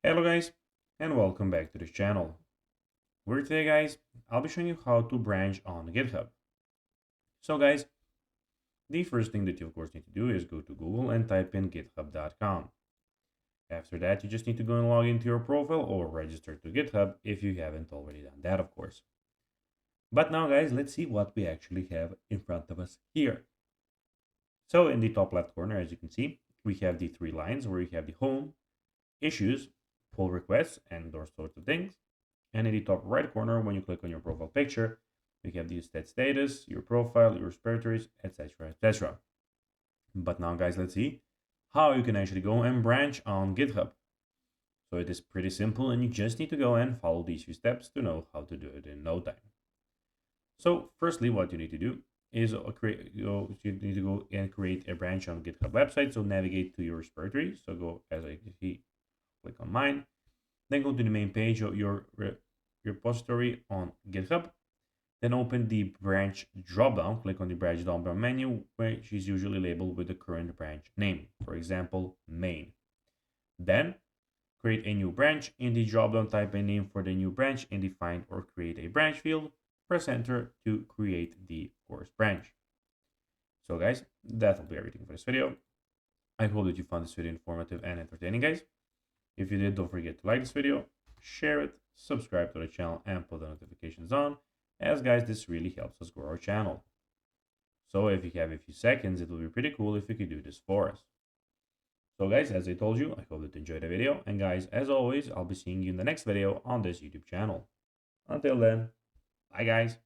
Hello guys, and welcome back to this channel. Where today guys, I'll be showing you how to branch on GitHub. So guys, the first thing that you of course need to do is go to Google and type in github.com. After that, you just need to go and log into your profile or register to GitHub if you haven't already done that of course. But now guys, let's see what we actually have in front of us here. So in the top left corner, as you can see, we have the three lines where you have the home, issues, pull requests, and those sorts of things. And in the top right corner, when you click on your profile picture, you have the stat status, your profile, your repositories, etc. etc. But now guys, let's see how you can actually go and branch on GitHub. So it is pretty simple and you just need to go and follow these few steps to know how to do it in no time. So firstly, what you need to do is you need to go and create a branch on GitHub website. So navigate to your repository. So go as I see, click on mine, then go to the main page of your repository on GitHub. Then open the branch dropdown, click on the branch dropdown menu, which is usually labeled with the current branch name, for example, main. Then create a new branch. In the dropdown, type a name for the new branch in the find or create a branch field. Press enter to create the course branch. So guys, that will be everything for this video. I hope that you found this video informative and entertaining, guys. If you did, don't forget to like this video, share it, subscribe to the channel, and put the notifications on, as guys, this really helps us grow our channel. So if you have a few seconds, it will be pretty cool if you could do this for us. So guys, as I told you, I hope that you enjoyed the video, and guys, as always, I'll be seeing you in the next video on this YouTube channel. Until then, bye guys.